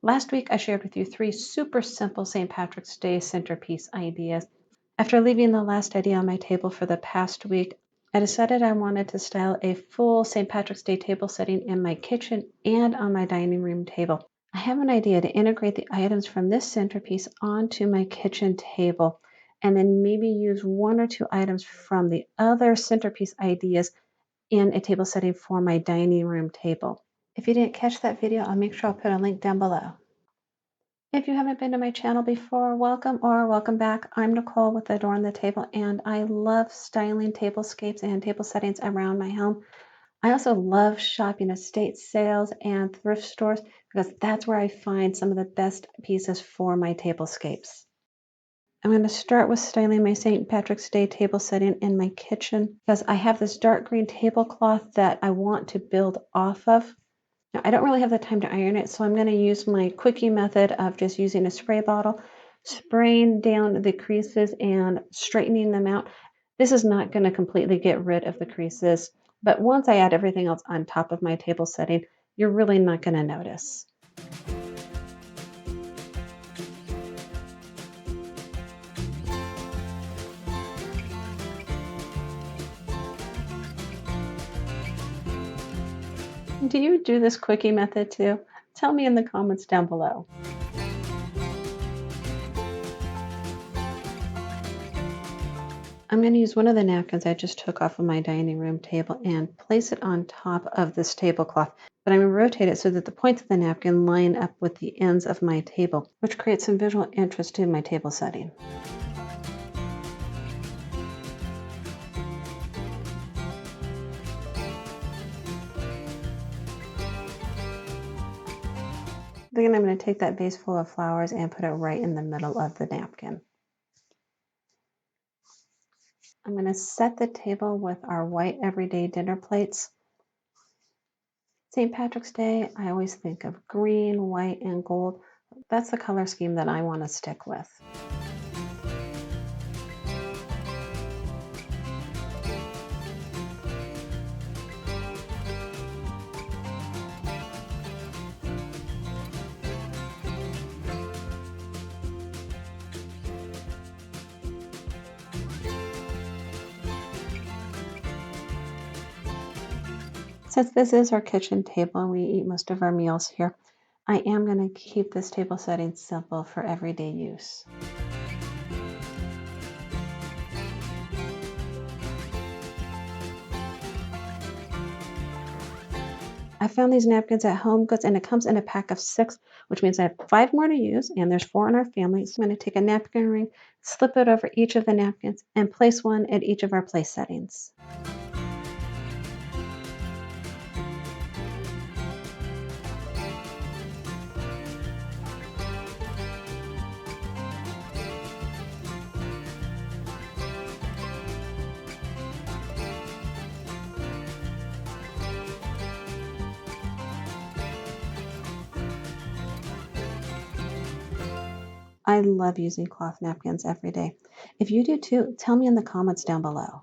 Last week, I shared with you 3 super simple St. Patrick's Day centerpiece ideas. After leaving the last idea on my table for the past week, I decided I wanted to style a full St. Patrick's Day table setting in my kitchen and on my dining room table. I have an idea to integrate the items from this centerpiece onto my kitchen table, and then maybe use 1 or 2 items from the other centerpiece ideas in a table setting for my dining room table. If you didn't catch that video, I'll make sure I'll put a link down below. If you haven't been to my channel before, welcome or welcome back. I'm Nicole with Adorn the Table, and I love styling tablescapes and table settings around my home. I also love shopping estate sales and thrift stores because that's where I find some of the best pieces for my tablescapes. I'm going to start with styling my St. Patrick's Day table setting in my kitchen because I have this dark green tablecloth that I want to build off of. Now, I don't really have the time to iron it, so I'm going to use my quickie method of just using a spray bottle, spraying down the creases and straightening them out. This is not going to completely get rid of the creases, but once I add everything else on top of my table setting, you're really not going to notice. Do you do this quickie method too? Tell me in the comments down below. I'm going to use one of the napkins I just took off of my dining room table and place it on top of this tablecloth. But I'm going to rotate it so that the points of the napkin line up with the ends of my table, which creates some visual interest in my table setting. Then I'm going to take that vase full of flowers and put it right in the middle of the napkin. I'm going to set the table with our white everyday dinner plates. St. Patrick's Day, I always think of green, white, and gold. That's the color scheme that I want to stick with. Since this is our kitchen table and we eat most of our meals here, I am going to keep this table setting simple for everyday use. I found these napkins at Home Goods, and it comes in a pack of 6, which means I have 5 more to use, and there's 4 in our family. So I'm going to take a napkin ring, slip it over each of the napkins, and place one at each of our place settings. I love using cloth napkins every day. If you do too, tell me in the comments down below.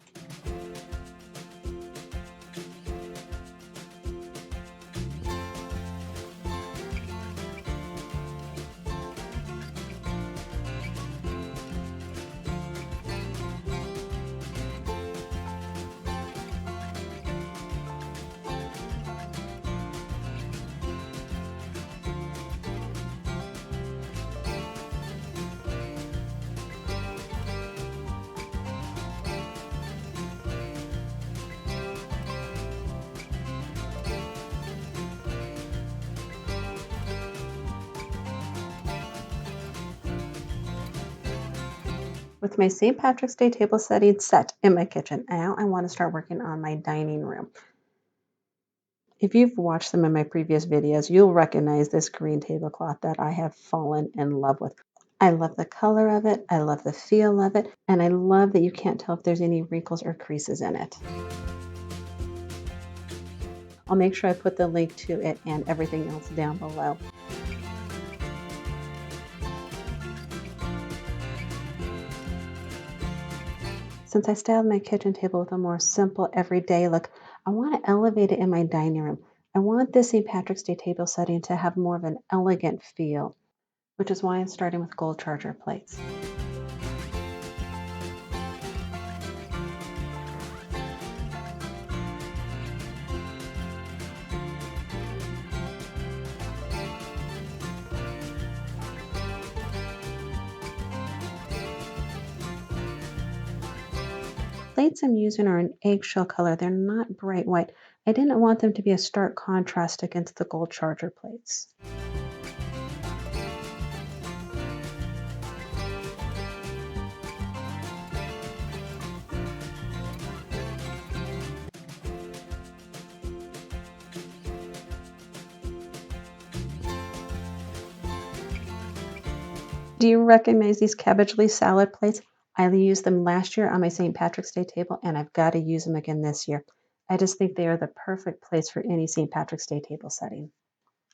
With my St. Patrick's Day table setting set in my kitchen, now I want to start working on my dining room. If you've watched some of my previous videos, you'll recognize this green tablecloth that I have fallen in love with. I love the color of it, I love the feel of it, and I love that you can't tell if there's any wrinkles or creases in it. I'll make sure I put the link to it and everything else down below. Since I styled my kitchen table with a more simple everyday look, I want to elevate it in my dining room. I want this St. Patrick's Day table setting to have more of an elegant feel, which is why I'm starting with gold charger plates. Plates I'm using are an eggshell color. They're not bright white. I didn't want them to be a stark contrast against the gold charger plates. Do you recognize these cabbage leaf salad plates? I used them last year on my St. Patrick's Day table, and I've got to use them again this year. I just think they are the perfect place for any St. Patrick's Day table setting.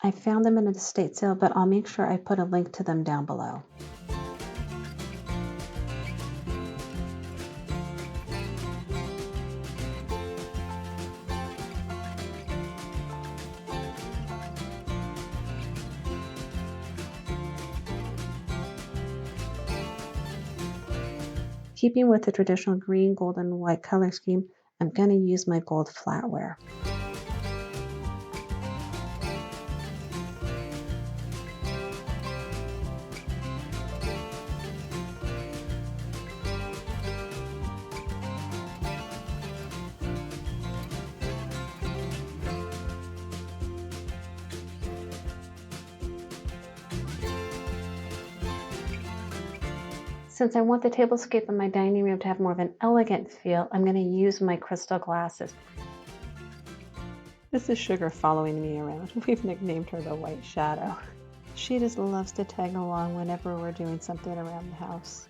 I found them in an estate sale, but I'll make sure I put a link to them down below. Keeping with the traditional green, gold, and white color scheme, I'm going to use my gold flatware. Since I want the tablescape in my dining room to have more of an elegant feel, I'm going to use my crystal glasses. This is Sugar following me around. We've nicknamed her the White Shadow. She just loves to tag along whenever we're doing something around the house.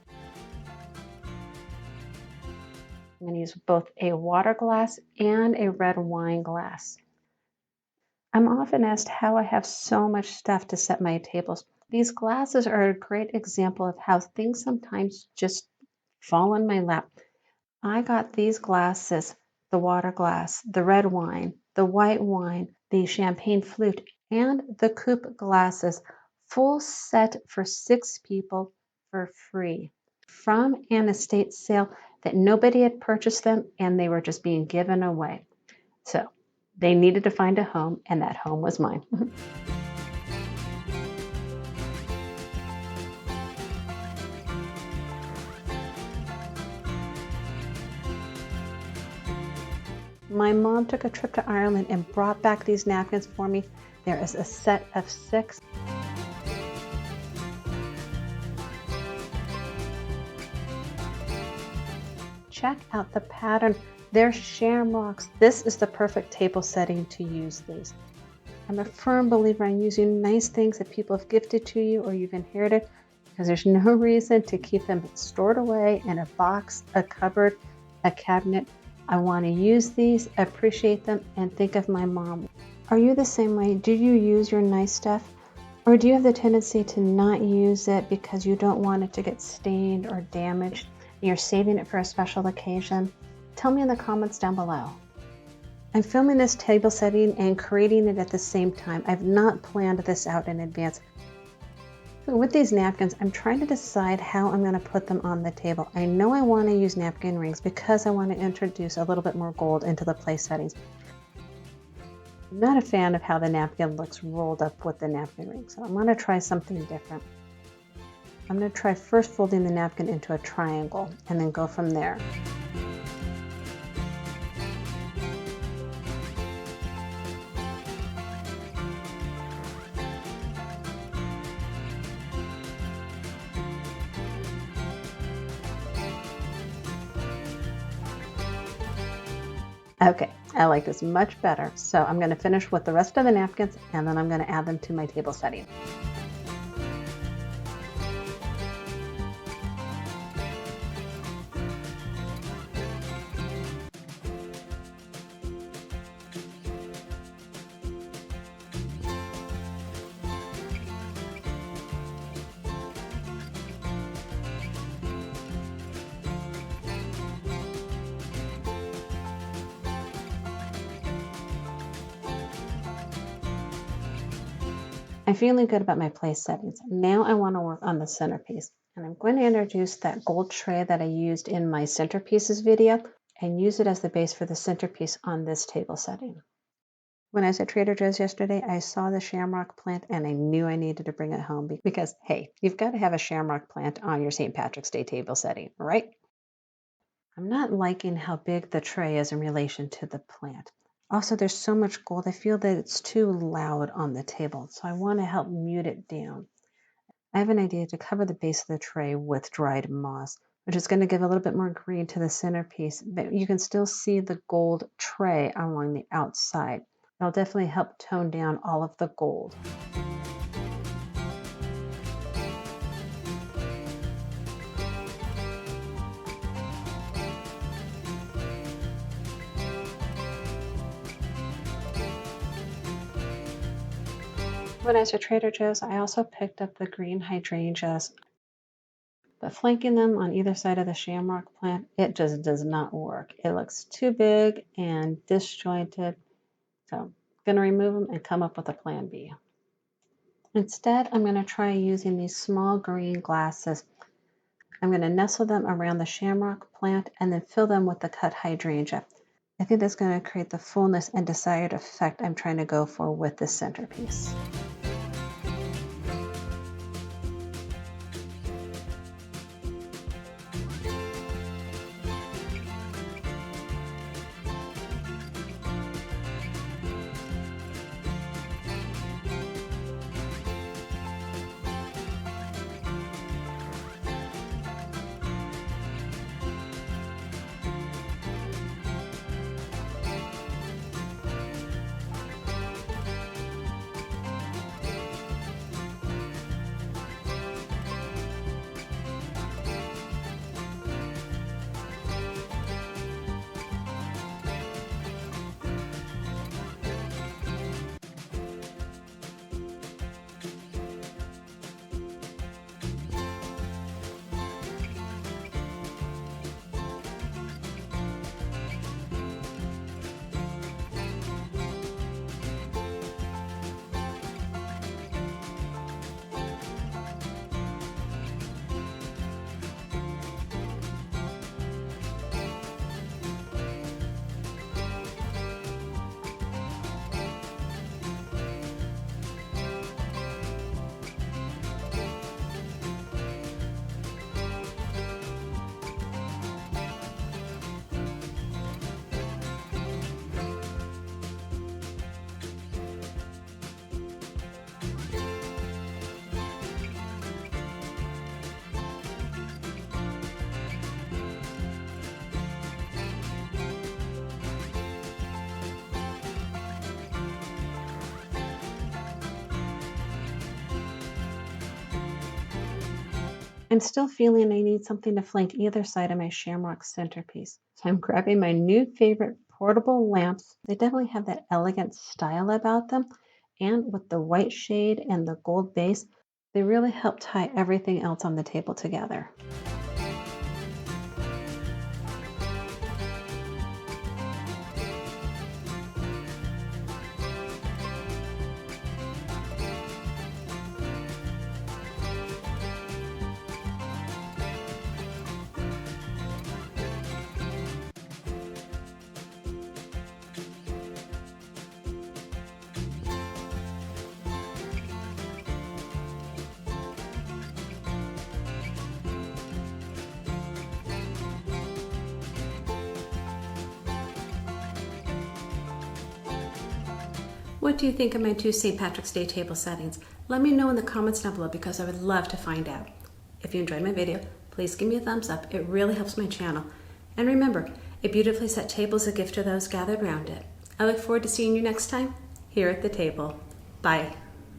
I'm going to use both a water glass and a red wine glass. I'm often asked how I have so much stuff to set my tables. These glasses are a great example of how things sometimes just fall in my lap. I got these glasses, the water glass, the red wine, the white wine, the champagne flute, and the coupe glasses, full set for 6 people for free from an estate sale that nobody had purchased them and they were just being given away. So they needed to find a home, and that home was mine. My mom took a trip to Ireland and brought back these napkins for me. There is a set of 6. Check out the pattern. They're Shamrocks. This is the perfect table setting to use these. I'm a firm believer in using nice things that people have gifted to you or you've inherited, because there's no reason to keep them stored away in a box, a cupboard, a cabinet. I want to use these, appreciate them, and think of my mom. Are you the same way? Do you use your nice stuff? Or do you have the tendency to not use it because you don't want it to get stained or damaged and you're saving it for a special occasion? Tell me in the comments down below. I'm filming this table setting and creating it at the same time. I've not planned this out in advance. With these napkins, I'm trying to decide how I'm going to put them on the table. I know I want to use napkin rings because I want to introduce a little bit more gold into the place settings. I'm not a fan of how the napkin looks rolled up with the napkin ring, so I'm going to try something different. I'm going to try first folding the napkin into a triangle and then go from there. Okay, I like this much better. So I'm going to finish with the rest of the napkins and then I'm going to add them to my table setting. I'm feeling good about my place settings. Now I want to work on the centerpiece. And I'm going to introduce that gold tray that I used in my centerpieces video and use it as the base for the centerpiece on this table setting. When I was at Trader Joe's yesterday, I saw the shamrock plant and I knew I needed to bring it home because, hey, you've got to have a shamrock plant on your St. Patrick's Day table setting, right? I'm not liking how big the tray is in relation to the plant. Also, there's so much gold, I feel that it's too loud on the table, so I want to help mute it down. I have an idea to cover the base of the tray with dried moss, which is going to give a little bit more green to the centerpiece, but you can still see the gold tray along the outside. It'll definitely help tone down all of the gold. When I was at Trader Joe's, I also picked up the green hydrangeas, but flanking them on either side of the shamrock plant, it just does not work. It looks too big and disjointed, so I'm going to remove them and come up with a plan B. Instead, I'm going to try using these small green glasses. I'm going to nestle them around the shamrock plant and then fill them with the cut hydrangea. I think that's going to create the fullness and desired effect I'm trying to go for with this centerpiece. I'm still feeling I need something to flank either side of my shamrock centerpiece. So I'm grabbing my new favorite portable lamps. They definitely have that elegant style about them. And with the white shade and the gold base, they really help tie everything else on the table together. What do you think of my two St. Patrick's Day table settings? Let me know in the comments down below because I would love to find out. If you enjoyed my video, please give me a thumbs up. It really helps my channel. And remember, a beautifully set table is a gift to those gathered around it. I look forward to seeing you next time here at the table. Bye.